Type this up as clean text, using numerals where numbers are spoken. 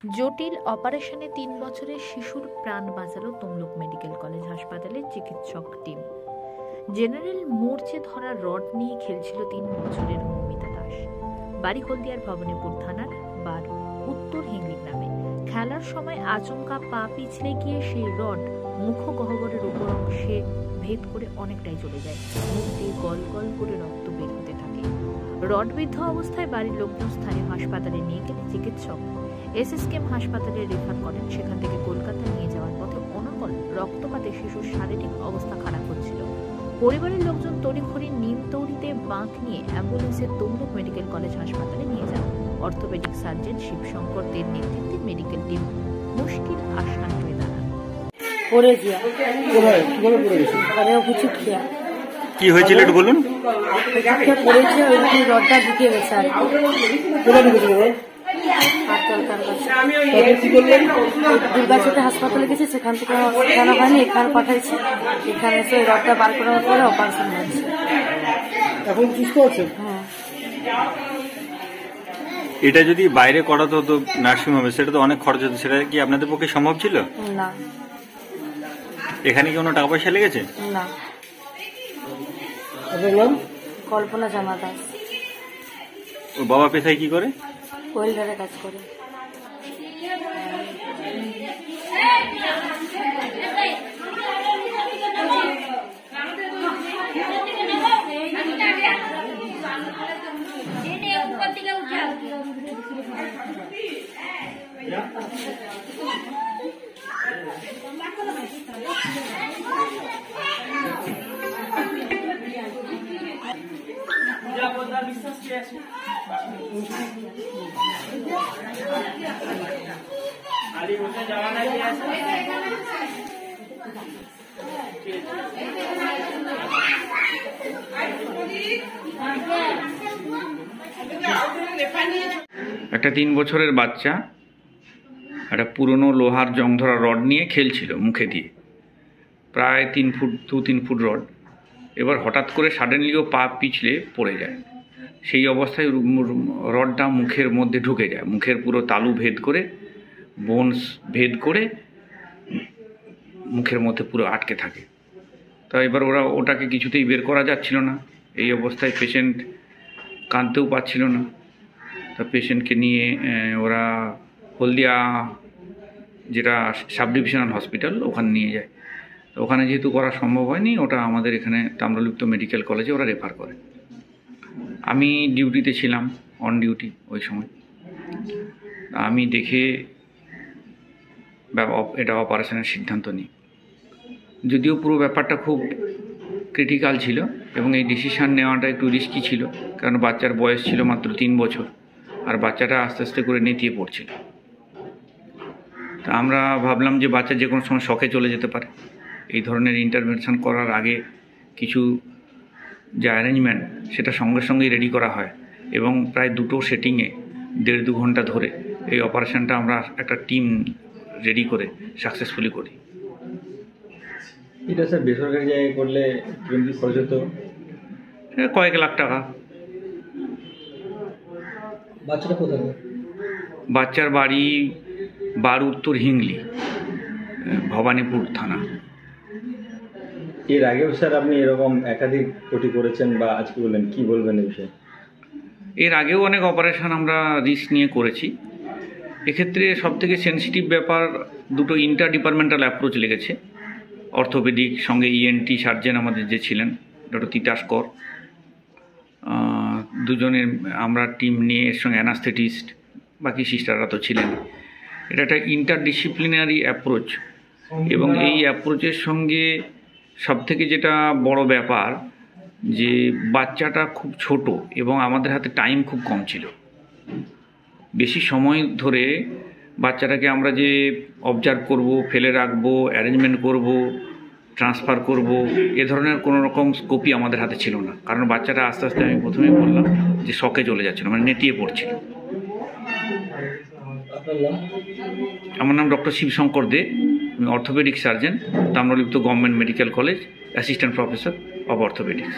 জটিল অপারেশনে ৩ বছরের শিশুর প্রাণ বাঁচালো তমলুক মেডিকেল কলেজ হাসপাতালের চিকিৎসক টিম। জেনারেল মোর্চে ধরা রড নিয়ে খেলছিল ৩ বছরের মৌমিতা দাস। বাড়ি হলদিয়ার ভবানীপুর থানার বার উত্তর হিংলি গ্রামে। খেলার সময় আচমকা পা পিছলে গিয়ে সেই রড মুখগহ্বরের উপর অংশে ভেদ করে অনেকটাই চলে যায়। মুখ দিয়ে গল গল করে রক্ত বের হতে থাকে। রডবিদ্ধ অবস্থায় বাড়ির লোকজন স্থানীয় হাসপাতালে নিয়ে গেলে চিকিৎসক এসএসকেএম হাসপাতালে রেফার করেন। সেখান থেকে কলকাতা নিয়ে যাওয়ার পথে অনর্গল রক্তপাতে শিশুর শারীরিক অবস্থা খারাপ হচ্ছিল। পরিবারের লোকজন তড়িঘড়ি নিমতৌড়িতে বাঁক নিয়ে অ্যাম্বুলেন্সে তমলুক মেডিকেল কলেজ হাসপাতালে নিয়ে যান। অর্থোপেডিক সার্জন শিবশঙ্কর দের নেতৃত্বে মেডিকেল টিম মুশকিল আসান হয়ে দাঁড়ান। কি হয়েছিল একটু বলুন। পড়েছে ওই রডটা ঢুকে গেছে আর দুর্গাচকে হাসপাতালে গেছে, সেখান থেকে দেখানো হয়নি, এখানে পাঠাইছে। এখানে এসে রডটা বার করার পরে অপারেশন হয়েছে। এখন সুস্থ আছে? হ্যাঁ। এটা যদি বাইরে করাতে হতো নার্সিং হোমে, সেটা তো অনেক খরচ হতো। সেটা কি আপনাদের পক্ষে সম্ভব ছিল? না। এখানে কি কোনো টাকা পয়সা লেগেছে? না। কল্পনা জামা দাস। ও বাবা পেশায় কি করে? ওয়েল্ডারে কাজ করে। একটা 3 বছরের বাচ্চা একটা পুরনো লোহার জং ধরা রড নিয়ে খেলছিল মুখে দিয়ে, প্রায় 2-3 ফুট রড। এবার হঠাৎ করে সাডেনলিও পা পিছলে পড়ে যায়। সেই অবস্থায় রডটা মুখের মধ্যে ঢুকে যায়, মুখের পুরো তালু ভেদ করে, বোনস ভেদ করে মুখের মধ্যে পুরো আটকে থাকে। তো এবার ওটাকে কিছুতেই বের করা যাচ্ছিল না। এই অবস্থায় পেশেন্ট কাঁদতেও পারছিল না। তা পেশেন্টকে নিয়ে ওরা হলদিয়া যেটা সাব ডিভিশনাল হসপিটাল, ওখানে নিয়ে যায়। তো ওখানে যেহেতু করা সম্ভব হয়নি, ওটা আমাদের এখানে তাম্রলিপ্ত মেডিকেল কলেজে ওরা রেফার করে। আমি ডিউটিতে ছিলাম, অন ডিউটি ওই সময়। আমি দেখে এটা অপারেশনের সিদ্ধান্ত নিই। যদিও পুরো ব্যাপারটা খুব ক্রিটিক্যাল ছিল এবং এই ডিসিশান নেওয়াটা একটু রিস্কি ছিল, কারণ বাচ্চার বয়স ছিল মাত্র 3 বছর আর বাচ্চাটা আস্তে আস্তে করে নেতিয়ে পড়ছিল। তা আমরা ভাবলাম যে বাচ্চা যে কোনো সময় শকে চলে যেতে পারে। এই ধরনের ইন্টারভেনশন করার আগে কিছু যে অ্যারেঞ্জমেন্ট, সেটা সঙ্গে সঙ্গেই রেডি করা হয় এবং প্রায় 2টো সেটিংয়ে 1.5-2 ঘন্টা ধরে এই অপারেশনটা আমরা একটা টিম রেডি করে সাকসেসফুলি করি। এটা স্যার বেসরকারি জায়গায় করলে কি খরচ হতো? কয়েক লাখ টাকা। বাচ্চাটা কোথায়? বাচ্চার বাড়ি বার উত্তর হিংলি, ভবানীপুর থানা। এর আগেও স্যার আপনি এরকম একাধিক ওটি করেছেন বা আজকে বললেন, কি বলবেন এই বিষয়ে? এর আগেও অনেক অপারেশন আমরা রিস্ক নিয়ে করেছি। এক্ষেত্রে সবথেকে সেন্সিটিভ ব্যাপার, 2টো ইন্টার ডিপার্টমেন্টাল অ্যাপ্রোচ লেগেছে। অর্থোপেডিক সঙ্গে ইএনটি সার্জন আমাদের যে ছিলেন ডক্টর তিতাস কর, দুজনের আমরা টিম নিয়ে, এর সঙ্গে অ্যানাস্থেটিস্ট, বাকি সিস্টাররা তো ছিলেন। এটা একটা ইন্টারডিসিপ্লিনারি অ্যাপ্রোচ এবং এই অ্যাপ্রোচের সঙ্গে সবথেকে যেটা বড় ব্যাপার, যে বাচ্চাটা খুব ছোট এবং আমাদের হাতে টাইম খুব কম ছিল। বেশি সময় ধরে বাচ্চাটাকে আমরা যে অবজার্ভ করব, ফেলে রাখবো, অ্যারেঞ্জমেন্ট করব, ট্রান্সফার করব, এ ধরনের কোনো রকম স্কোপই আমাদের হাতে ছিল না। কারণ বাচ্চাটা আস্তে আস্তে, আমি প্রথমেই বললাম যে শকে চলে যাচ্ছিল, মানে নেতিয়ে পড়ছিল। আমার নাম ডক্টর শিবশঙ্কর দে, আমি orthopaedic surgeon, Tamralipta government medical college, assistant professor of orthopaedics.